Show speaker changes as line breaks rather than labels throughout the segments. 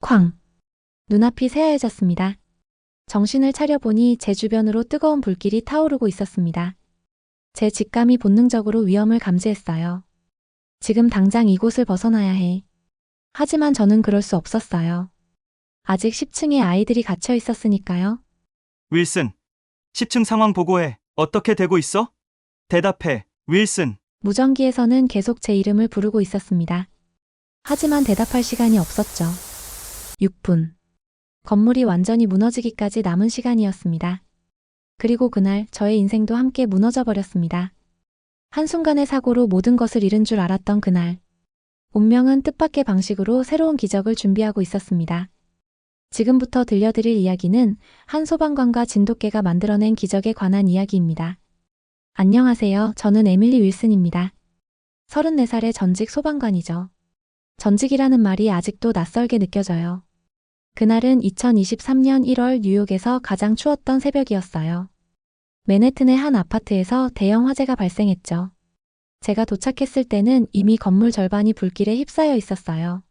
쾅! 눈앞이 새하얘졌습니다. 정신을 차려보니 제 주변으로 뜨거운 불길이 타오르고 있었습니다. 제 직감이 본능적으로 위험을 감지했어요. 지금 당장 이곳을 벗어나야 해. 하지만 저는 그럴 수 없었어요. 아직 10층에 아이들이 갇혀 있었으니까요.
윌슨, 10층 상황 보고해. 어떻게 되고 있어? 대답해, 윌슨.
무전기에서는 계속 제 이름을 부르고 있었습니다. 하지만 대답할 시간이 없었죠. 6분. 건물이 완전히 무너지기까지 남은 시간이었습니다. 그리고 그날 저의 인생도 함께 무너져 버렸습니다. 한순간의 사고로 모든 것을 잃은 줄 알았던 그날. 운명은 뜻밖의 방식으로 새로운 기적을 준비하고 있었습니다. 지금부터 들려드릴 이야기는 한 소방관과 진돗개가 만들어낸 기적에 관한 이야기입니다. 안녕하세요. 저는 에밀리 윌슨입니다. 34살의 전직 소방관이죠. 전직이라는 말이 아직도 낯설게 느껴져요. 그날은 2023년 1월 뉴욕에서 가장 추웠던 새벽이었어요. 맨해튼의 한 아파트에서 대형 화재가 발생했죠. 제가 도착했을 때는 이미 건물 절반이 불길에 휩싸여 있었어요.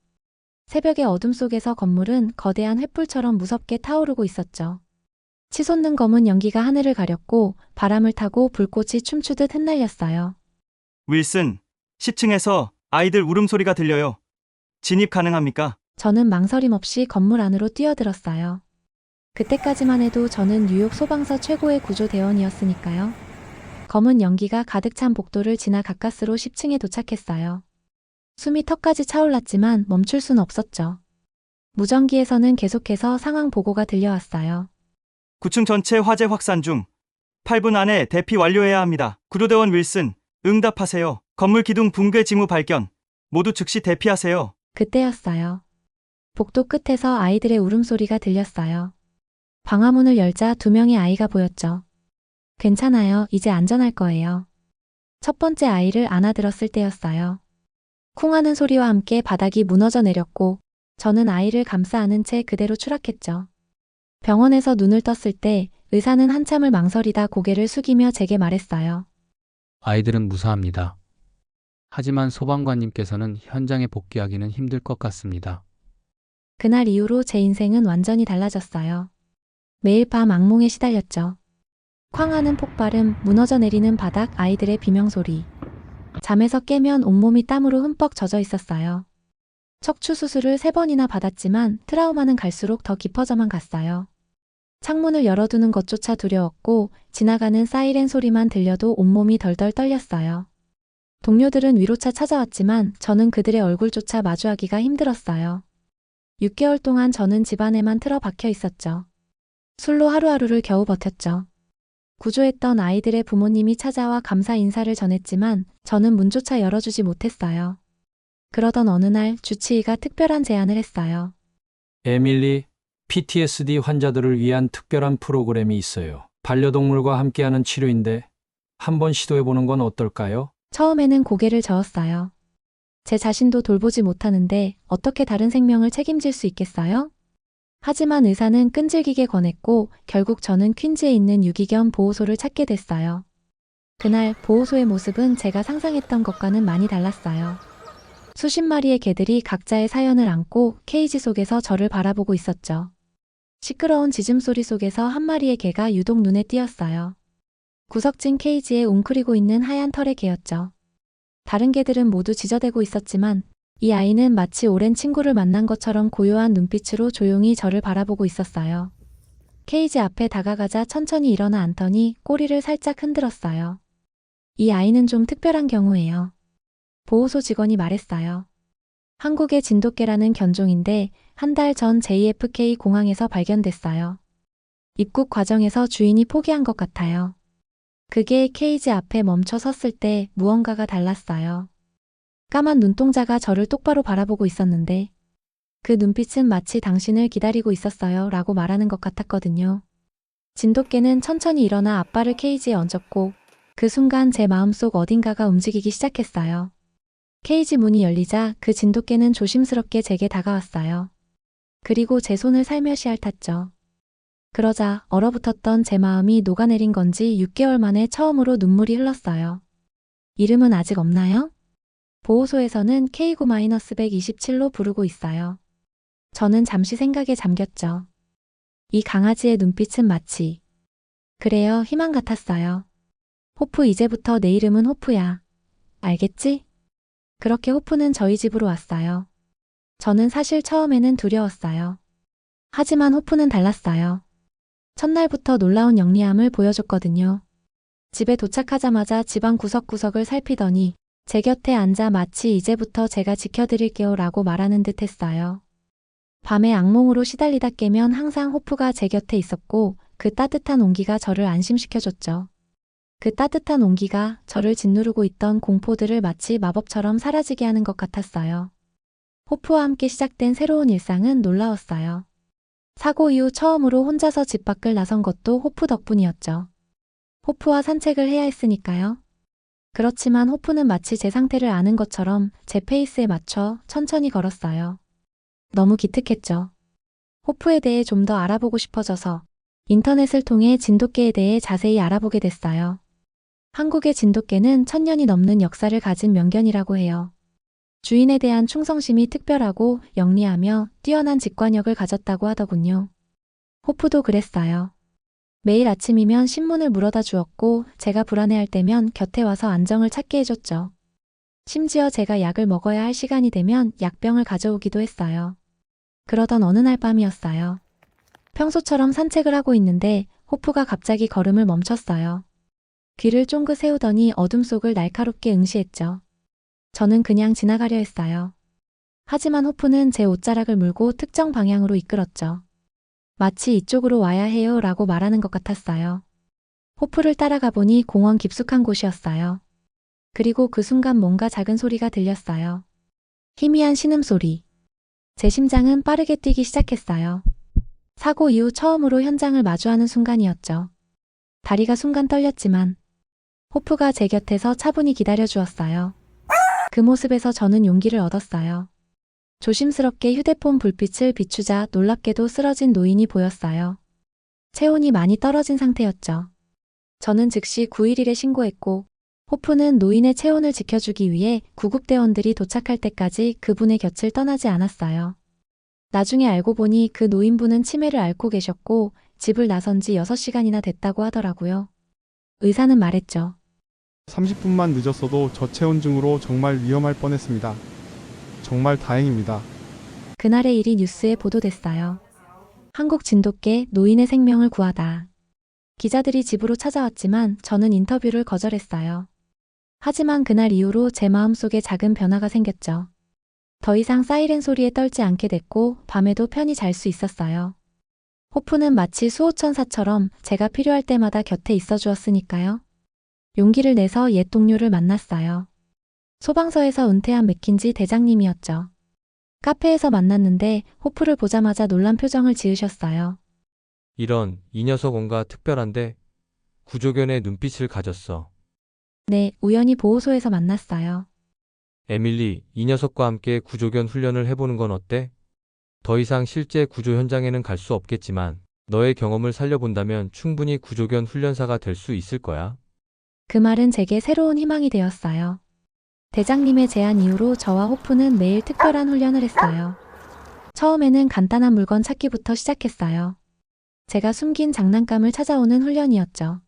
새벽의 어둠 속에서 건물은 거대한 횃불처럼 무섭게 타오르고 있었죠. 치솟는 검은 연기가 하늘을 가렸고 바람을 타고 불꽃이 춤추듯 흩날렸어요.
윌슨, 10층에서 아이들 울음소리가 들려요. 진입 가능합니까?
저는 망설임 없이 건물 안으로 뛰어들었어요. 그때까지만 해도 저는 뉴욕 소방서 최고의 구조대원이었으니까요. 검은 연기가 가득 찬 복도를 지나 가까스로 10층에 도착했어요. 숨이 턱까지 차올랐지만 멈출 순 없었죠. 무전기에서는 계속해서 상황 보고가 들려왔어요.
9층 전체 화재 확산 중. 8분 안에 대피 완료해야 합니다. 구조대원 윌슨, 응답하세요. 건물 기둥 붕괴 징후 발견. 모두 즉시 대피하세요.
그때였어요. 복도 끝에서 아이들의 울음소리가 들렸어요. 방화문을 열자 2명의 아이가 보였죠. 괜찮아요. 이제 안전할 거예요. 첫 번째 아이를 안아들었을 때였어요. 쿵 하는 소리와 함께 바닥이 무너져 내렸고 저는 아이를 감싸 안은 채 그대로 추락했죠. 병원에서 눈을 떴을 때 의사는 한참을 망설이다 고개를 숙이며 제게 말했어요.
아이들은 무사합니다. 하지만 소방관님께서는 현장에 복귀하기는 힘들 것 같습니다.
그날 이후로 제 인생은 완전히 달라졌어요. 매일 밤 악몽에 시달렸죠. 쾅 하는 폭발음, 무너져 내리는 바닥, 아이들의 비명소리. 잠에서 깨면 온몸이 땀으로 흠뻑 젖어 있었어요. 척추 수술을 3번이나 받았지만 트라우마는 갈수록 더 깊어져만 갔어요. 창문을 열어두는 것조차 두려웠고 지나가는 사이렌 소리만 들려도 온몸이 덜덜 떨렸어요. 동료들은 위로차 찾아왔지만 저는 그들의 얼굴조차 마주하기가 힘들었어요. 6개월 동안 저는 집안에만 틀어박혀 있었죠. 술로 하루하루를 겨우 버텼죠. 구조했던 아이들의 부모님이 찾아와 감사 인사를 전했지만 저는 문조차 열어주지 못했어요. 그러던 어느 날 주치의가 특별한 제안을 했어요.
에밀리, PTSD 환자들을 위한 특별한 프로그램이 있어요. 반려동물과 함께하는 치료인데 한번 시도해보는 건 어떨까요?
처음에는 고개를 저었어요. 제 자신도 돌보지 못하는데 어떻게 다른 생명을 책임질 수 있겠어요? 하지만 의사는 끈질기게 권했고 결국 저는 퀸즈에 있는 유기견 보호소를 찾게 됐어요. 그날 보호소의 모습은 제가 상상했던 것과는 많이 달랐어요. 수십 마리의 개들이 각자의 사연을 안고 케이지 속에서 저를 바라보고 있었죠. 시끄러운 짖음소리 속에서 한 마리의 개가 유독 눈에 띄었어요. 구석진 케이지에 웅크리고 있는 하얀 털의 개였죠. 다른 개들은 모두 지저대고 있었지만 이 아이는 마치 오랜 친구를 만난 것처럼 고요한 눈빛으로 조용히 저를 바라보고 있었어요. 케이지 앞에 다가가자 천천히 일어나 앉더니 꼬리를 살짝 흔들었어요. 이 아이는 좀 특별한 경우예요. 보호소 직원이 말했어요. 한국의 진돗개라는 견종인데 한 달 전 JFK 공항에서 발견됐어요. 입국 과정에서 주인이 포기한 것 같아요. 그게 케이지 앞에 멈춰 섰을 때 무언가가 달랐어요. 까만 눈동자가 저를 똑바로 바라보고 있었는데 그 눈빛은 마치 당신을 기다리고 있었어요 라고 말하는 것 같았거든요. 진돗개는 천천히 일어나 앞발을 케이지에 얹었고 그 순간 제 마음속 어딘가가 움직이기 시작했어요. 케이지 문이 열리자 그 진돗개는 조심스럽게 제게 다가왔어요. 그리고 제 손을 살며시 핥았죠. 그러자 얼어붙었던 제 마음이 녹아내린 건지 6개월 만에 처음으로 눈물이 흘렀어요. 이름은 아직 없나요? 보호소에서는 K9-127로 부르고 있어요. 저는 잠시 생각에 잠겼죠. 이 강아지의 눈빛은 마치 그래요, 희망 같았어요. 호프, 이제부터 내 이름은 호프야. 알겠지? 그렇게 호프는 저희 집으로 왔어요. 저는 사실 처음에는 두려웠어요. 하지만 호프는 달랐어요. 첫날부터 놀라운 영리함을 보여줬거든요. 집에 도착하자마자 집안 구석구석을 살피더니 제 곁에 앉아 마치 이제부터 제가 지켜드릴게요 라고 말하는 듯 했어요. 밤에 악몽으로 시달리다 깨면 항상 호프가 제 곁에 있었고 그 따뜻한 온기가 저를 안심시켜줬죠. 그 따뜻한 온기가 저를 짓누르고 있던 공포들을 마치 마법처럼 사라지게 하는 것 같았어요. 호프와 함께 시작된 새로운 일상은 놀라웠어요. 사고 이후 처음으로 혼자서 집 밖을 나선 것도 호프 덕분이었죠. 호프와 산책을 해야 했으니까요. 그렇지만 호프는 마치 제 상태를 아는 것처럼 제 페이스에 맞춰 천천히 걸었어요. 너무 기특했죠. 호프에 대해 좀 더 알아보고 싶어져서 인터넷을 통해 진돗개에 대해 자세히 알아보게 됐어요. 한국의 진돗개는 1000년이 넘는 역사를 가진 명견이라고 해요. 주인에 대한 충성심이 특별하고 영리하며 뛰어난 직관력을 가졌다고 하더군요. 호프도 그랬어요. 매일 아침이면 신문을 물어다 주었고 제가 불안해할 때면 곁에 와서 안정을 찾게 해줬죠. 심지어 제가 약을 먹어야 할 시간이 되면 약병을 가져오기도 했어요. 그러던 어느 날 밤이었어요. 평소처럼 산책을 하고 있는데 호프가 갑자기 걸음을 멈췄어요. 귀를 쫑긋 세우더니 어둠 속을 날카롭게 응시했죠. 저는 그냥 지나가려 했어요. 하지만 호프는 제 옷자락을 물고 특정 방향으로 이끌었죠. 마치 이쪽으로 와야 해요 라고 말하는 것 같았어요. 호프를 따라가 보니 공원 깊숙한 곳이었어요. 그리고 그 순간 뭔가 작은 소리가 들렸어요. 희미한 신음소리. 제 심장은 빠르게 뛰기 시작했어요. 사고 이후 처음으로 현장을 마주하는 순간이었죠. 다리가 순간 떨렸지만 호프가 제 곁에서 차분히 기다려 주었어요. 그 모습에서 저는 용기를 얻었어요. 조심스럽게 휴대폰 불빛을 비추자 놀랍게도 쓰러진 노인이 보였어요. 체온이 많이 떨어진 상태였죠. 저는 즉시 911에 신고했고 호프는 노인의 체온을 지켜주기 위해 구급대원들이 도착할 때까지 그분의 곁을 떠나지 않았어요. 나중에 알고 보니 그 노인분은 치매를 앓고 계셨고 집을 나선 지 6시간이나 됐다고 하더라고요. 의사는 말했죠.
30분만 늦었어도 저체온증으로 정말 위험할 뻔했습니다. 정말 다행입니다.
그날의 일이 뉴스에 보도됐어요. 한국 진돗개 노인의 생명을 구하다. 기자들이 집으로 찾아왔지만 저는 인터뷰를 거절했어요. 하지만 그날 이후로 제 마음속에 작은 변화가 생겼죠. 더 이상 사이렌 소리에 떨지 않게 됐고 밤에도 편히 잘 수 있었어요. 호프는 마치 수호천사처럼 제가 필요할 때마다 곁에 있어 주었으니까요. 용기를 내서 옛 동료를 만났어요. 소방서에서 은퇴한 맥킨지 대장님이었죠. 카페에서 만났는데 호프를 보자마자 놀란 표정을 지으셨어요.
이런, 이 녀석 뭔가 특별한데? 구조견의 눈빛을 가졌어.
네, 우연히 보호소에서 만났어요.
에밀리, 이 녀석과 함께 구조견 훈련을 해보는 건 어때? 더 이상 실제 구조 현장에는 갈 수 없겠지만 너의 경험을 살려본다면 충분히 구조견 훈련사가 될 수 있을 거야.
그 말은 제게 새로운 희망이 되었어요. 대장님의 제안 이후로 저와 호프는 매일 특별한 훈련을 했어요. 처음에는 간단한 물건 찾기부터 시작했어요. 제가 숨긴 장난감을 찾아오는 훈련이었죠.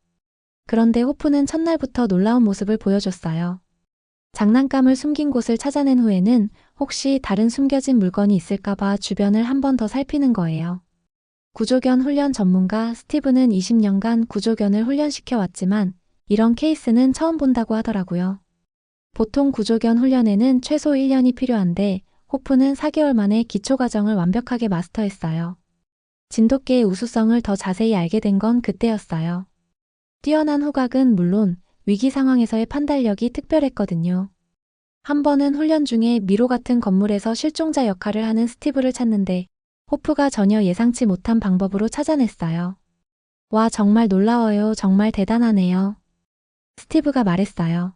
그런데 호프는 첫날부터 놀라운 모습을 보여줬어요. 장난감을 숨긴 곳을 찾아낸 후에는 혹시 다른 숨겨진 물건이 있을까봐 주변을 한 번 더 살피는 거예요. 구조견 훈련 전문가 스티브는 20년간 구조견을 훈련시켜 왔지만 이런 케이스는 처음 본다고 하더라고요. 보통 구조견 훈련에는 최소 1년이 필요한데 호프는 4개월 만에 기초 과정을 완벽하게 마스터했어요. 진돗개의 우수성을 더 자세히 알게 된 건 그때였어요. 뛰어난 후각은 물론 위기 상황에서의 판단력이 특별했거든요. 한 번은 훈련 중에 미로 같은 건물에서 실종자 역할을 하는 스티브를 찾는데 호프가 전혀 예상치 못한 방법으로 찾아냈어요. 와, 정말 놀라워요. 정말 대단하네요. 스티브가 말했어요.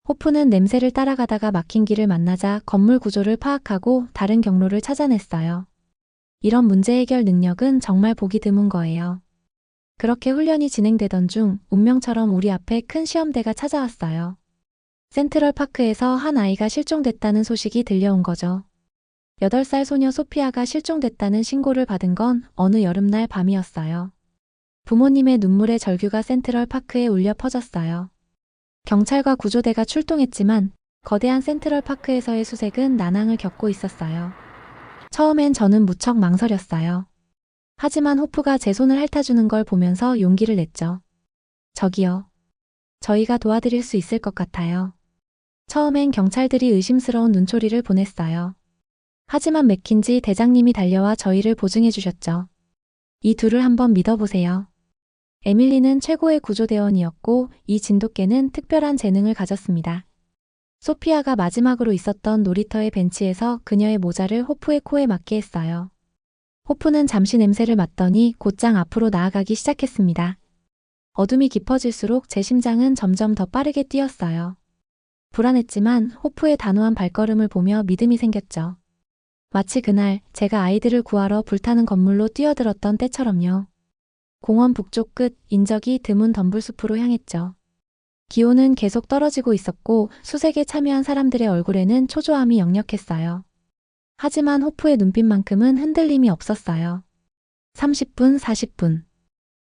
호프는 냄새를 따라가다가 막힌 길을 만나자 건물 구조를 파악하고 다른 경로를 찾아냈어요. 이런 문제 해결 능력은 정말 보기 드문 거예요. 그렇게 훈련이 진행되던 중 운명처럼 우리 앞에 큰 시험대가 찾아왔어요. 센트럴파크에서 한 아이가 실종됐다는 소식이 들려온 거죠. 8살 소녀 소피아가 실종됐다는 신고를 받은 건 어느 여름날 밤이었어요. 부모님의 눈물의 절규가 센트럴 파크에 울려 퍼졌어요. 경찰과 구조대가 출동했지만 거대한 센트럴 파크에서의 수색은 난항을 겪고 있었어요. 처음엔 저는 무척 망설였어요. 하지만 호프가 제 손을 핥아주는 걸 보면서 용기를 냈죠. 저기요. 저희가 도와드릴 수 있을 것 같아요. 처음엔 경찰들이 의심스러운 눈초리를 보냈어요. 하지만 맥킨지 대장님이 달려와 저희를 보증해 주셨죠. 이 둘을 한번 믿어보세요. 에밀리는 최고의 구조대원이었고 이 진돗개는 특별한 재능을 가졌습니다. 소피아가 마지막으로 있었던 놀이터의 벤치에서 그녀의 모자를 호프의 코에 맞게 했어요. 호프는 잠시 냄새를 맡더니 곧장 앞으로 나아가기 시작했습니다. 어둠이 깊어질수록 제 심장은 점점 더 빠르게 뛰었어요. 불안했지만 호프의 단호한 발걸음을 보며 믿음이 생겼죠. 마치 그날 제가 아이들을 구하러 불타는 건물로 뛰어들었던 때처럼요. 공원 북쪽 끝 인적이 드문 덤불숲으로 향했죠. 기온은 계속 떨어지고 있었고 수색에 참여한 사람들의 얼굴에는 초조함이 역력했어요. 하지만 호프의 눈빛만큼은 흔들림이 없었어요. 30분, 40분.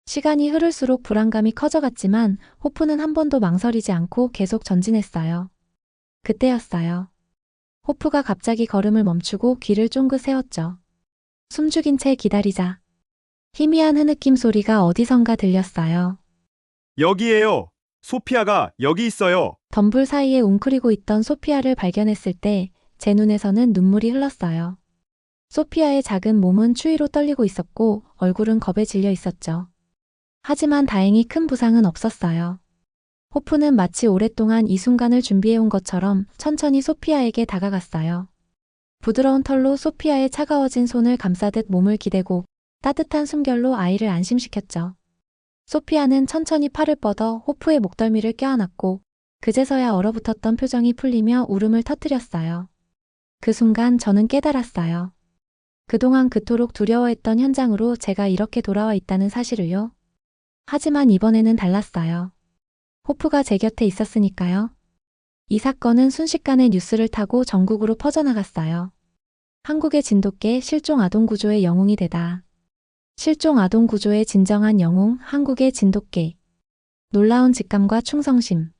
시간이 흐를수록 불안감이 커져갔지만 호프는 한 번도 망설이지 않고 계속 전진했어요. 그때였어요. 호프가 갑자기 걸음을 멈추고 귀를 쫑긋 세웠죠. 숨죽인 채 기다리자. 희미한 흐느낌 소리가 어디선가 들렸어요.
여기에요. 소피아가 여기 있어요.
덤불 사이에 웅크리고 있던 소피아를 발견했을 때 제 눈에서는 눈물이 흘렀어요. 소피아의 작은 몸은 추위로 떨리고 있었고 얼굴은 겁에 질려 있었죠. 하지만 다행히 큰 부상은 없었어요. 호프는 마치 오랫동안 이 순간을 준비해온 것처럼 천천히 소피아에게 다가갔어요. 부드러운 털로 소피아의 차가워진 손을 감싸듯 몸을 기대고 따뜻한 숨결로 아이를 안심시켰죠. 소피아는 천천히 팔을 뻗어 호프의 목덜미를 껴안았고 그제서야 얼어붙었던 표정이 풀리며 울음을 터뜨렸어요. 그 순간 저는 깨달았어요. 그동안 그토록 두려워했던 현장으로 제가 이렇게 돌아와 있다는 사실을요. 하지만 이번에는 달랐어요. 호프가 제 곁에 있었으니까요. 이 사건은 순식간에 뉴스를 타고 전국으로 퍼져나갔어요. 한국의 진돗개 실종 아동 구조의 영웅이 되다. 실종 아동 구조의 진정한 영웅, 한국의 진돗개. 놀라운 직감과 충성심.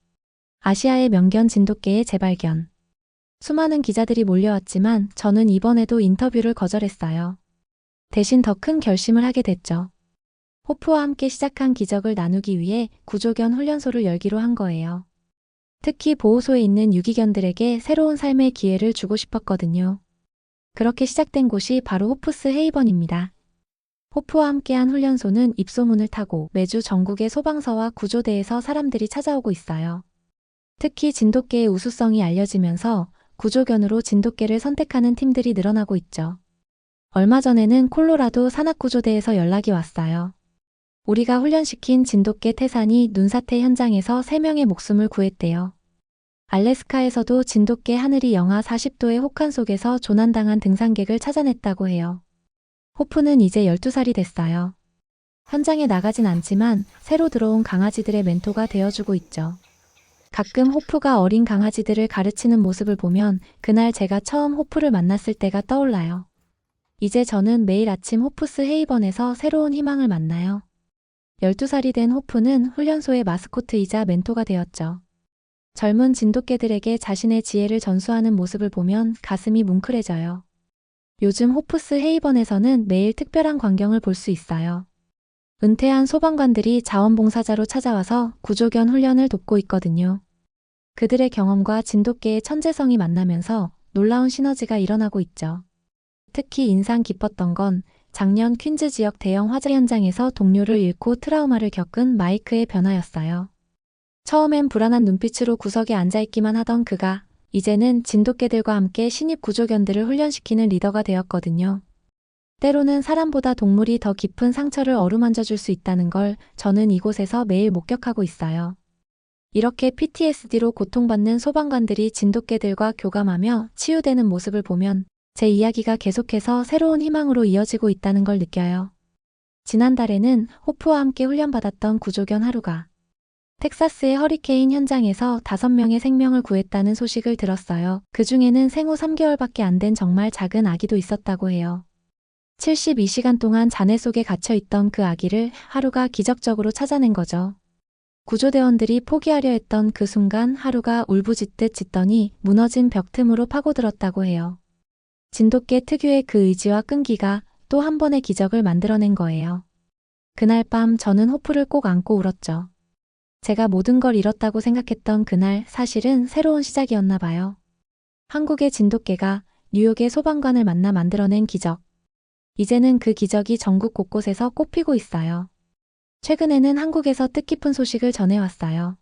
아시아의 명견 진돗개의 재발견. 수많은 기자들이 몰려왔지만 저는 이번에도 인터뷰를 거절했어요. 대신 더 큰 결심을 하게 됐죠. 호프와 함께 시작한 기적을 나누기 위해 구조견 훈련소를 열기로 한 거예요. 특히 보호소에 있는 유기견들에게 새로운 삶의 기회를 주고 싶었거든요. 그렇게 시작된 곳이 바로 호프스 헤이번입니다. 호프와 함께한 훈련소는 입소문을 타고 매주 전국의 소방서와 구조대에서 사람들이 찾아오고 있어요. 특히 진돗개의 우수성이 알려지면서 구조견으로 진돗개를 선택하는 팀들이 늘어나고 있죠. 얼마 전에는 콜로라도 산악구조대에서 연락이 왔어요. 우리가 훈련시킨 진돗개 태산이 눈사태 현장에서 3명의 목숨을 구했대요. 알래스카에서도 진돗개 하늘이 영하 40도의 혹한 속에서 조난당한 등산객을 찾아냈다고 해요. 호프는 이제 12살이 됐어요. 현장에 나가진 않지만 새로 들어온 강아지들의 멘토가 되어주고 있죠. 가끔 호프가 어린 강아지들을 가르치는 모습을 보면 그날 제가 처음 호프를 만났을 때가 떠올라요. 이제 저는 매일 아침 호프스 헤이번에서 새로운 희망을 만나요. 12살이 된 호프는 훈련소의 마스코트이자 멘토가 되었죠. 젊은 진돗개들에게 자신의 지혜를 전수하는 모습을 보면 가슴이 뭉클해져요. 요즘 호프스 헤이번에서는 매일 특별한 광경을 볼 수 있어요. 은퇴한 소방관들이 자원봉사자로 찾아와서 구조견 훈련을 돕고 있거든요. 그들의 경험과 진돗개의 천재성이 만나면서 놀라운 시너지가 일어나고 있죠. 특히 인상 깊었던 건 작년 퀸즈 지역 대형 화재 현장에서 동료를 잃고 트라우마를 겪은 마이크의 변화였어요. 처음엔 불안한 눈빛으로 구석에 앉아있기만 하던 그가 이제는 진돗개들과 함께 신입 구조견들을 훈련시키는 리더가 되었거든요. 때로는 사람보다 동물이 더 깊은 상처를 어루만져 줄 수 있다는 걸 저는 이곳에서 매일 목격하고 있어요. 이렇게 PTSD로 고통받는 소방관들이 진돗개들과 교감하며 치유되는 모습을 보면 제 이야기가 계속해서 새로운 희망으로 이어지고 있다는 걸 느껴요. 지난달에는 호프와 함께 훈련받았던 구조견 하루가 텍사스의 허리케인 현장에서 5명의 생명을 구했다는 소식을 들었어요. 그 중에는 생후 3개월밖에 안 된 정말 작은 아기도 있었다고 해요. 72시간 동안 잔해 속에 갇혀있던 그 아기를 하루가 기적적으로 찾아낸 거죠. 구조대원들이 포기하려 했던 그 순간 하루가 울부짖듯 짖더니 무너진 벽 틈으로 파고들었다고 해요. 진돗개 특유의 그 의지와 끈기가 또 한 번의 기적을 만들어낸 거예요. 그날 밤 저는 호프를 꼭 안고 울었죠. 제가 모든 걸 잃었다고 생각했던 그날 사실은 새로운 시작이었나 봐요. 한국의 진돗개가 뉴욕의 소방관을 만나 만들어낸 기적. 이제는 그 기적이 전국 곳곳에서 꽃피고 있어요. 최근에는 한국에서 뜻깊은 소식을 전해왔어요.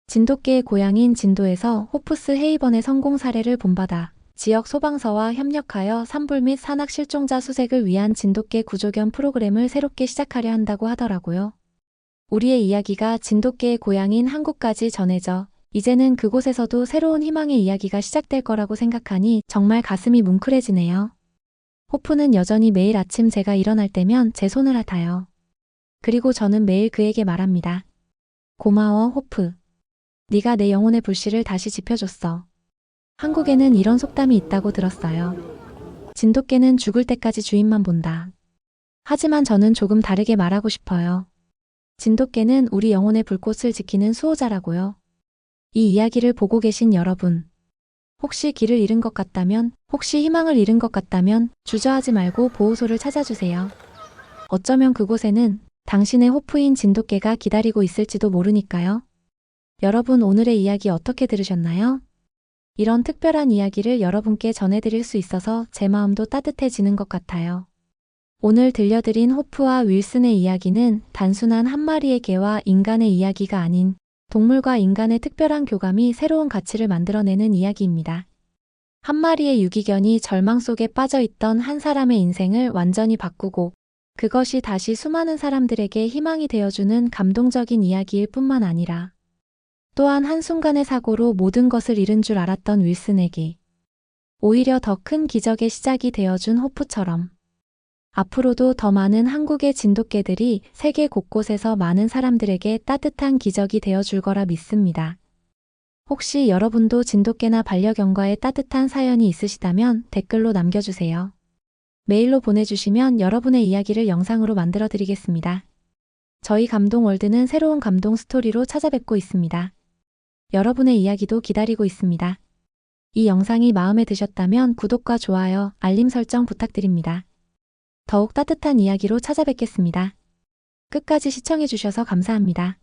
진돗개의 고향인 진도에서 호프스 헤이번의 성공 사례를 본받아 지역 소방서와 협력하여 산불 및 산악 실종자 수색을 위한 진돗개 구조 겸 프로그램을 새롭게 시작하려 한다고 하더라고요. 우리의 이야기가 진돗개의 고향인 한국까지 전해져 이제는 그곳에서도 새로운 희망의 이야기가 시작될 거라고 생각하니 정말 가슴이 뭉클해지네요. 호프는 여전히 매일 아침 제가 일어날 때면 제 손을 핥아요. 그리고 저는 매일 그에게 말합니다. 고마워, 호프. 네가 내 영혼의 불씨를 다시 지펴줬어. 한국에는 이런 속담이 있다고 들었어요. 진돗개는 죽을 때까지 주인만 본다. 하지만 저는 조금 다르게 말하고 싶어요. 진돗개는 우리 영혼의 불꽃을 지키는 수호자라고요. 이 이야기를 보고 계신 여러분. 혹시 길을 잃은 것 같다면, 혹시 희망을 잃은 것 같다면 주저하지 말고 보호소를 찾아주세요. 어쩌면 그곳에는 당신의 호프인 진돗개가 기다리고 있을지도 모르니까요. 여러분 오늘의 이야기 어떻게 들으셨나요? 이런 특별한 이야기를 여러분께 전해드릴 수 있어서 제 마음도 따뜻해지는 것 같아요. 오늘 들려드린 호프와 윌슨의 이야기는 단순한 한 마리의 개와 인간의 이야기가 아닌 동물과 인간의 특별한 교감이 새로운 가치를 만들어내는 이야기입니다. 한 마리의 유기견이 절망 속에 빠져 있던 한 사람의 인생을 완전히 바꾸고 그것이 다시 수많은 사람들에게 희망이 되어주는 감동적인 이야기일 뿐만 아니라 또한 한순간의 사고로 모든 것을 잃은 줄 알았던 윌슨에게 오히려 더 큰 기적의 시작이 되어준 호프처럼 앞으로도 더 많은 한국의 진돗개들이 세계 곳곳에서 많은 사람들에게 따뜻한 기적이 되어줄 거라 믿습니다. 혹시 여러분도 진돗개나 반려견과의 따뜻한 사연이 있으시다면 댓글로 남겨주세요. 메일로 보내주시면 여러분의 이야기를 영상으로 만들어 드리겠습니다. 저희 감동월드는 새로운 감동 스토리로 찾아뵙고 있습니다. 여러분의 이야기도 기다리고 있습니다. 이 영상이 마음에 드셨다면 구독과 좋아요, 알림 설정 부탁드립니다. 더욱 따뜻한 이야기로 찾아뵙겠습니다. 끝까지 시청해주셔서 감사합니다.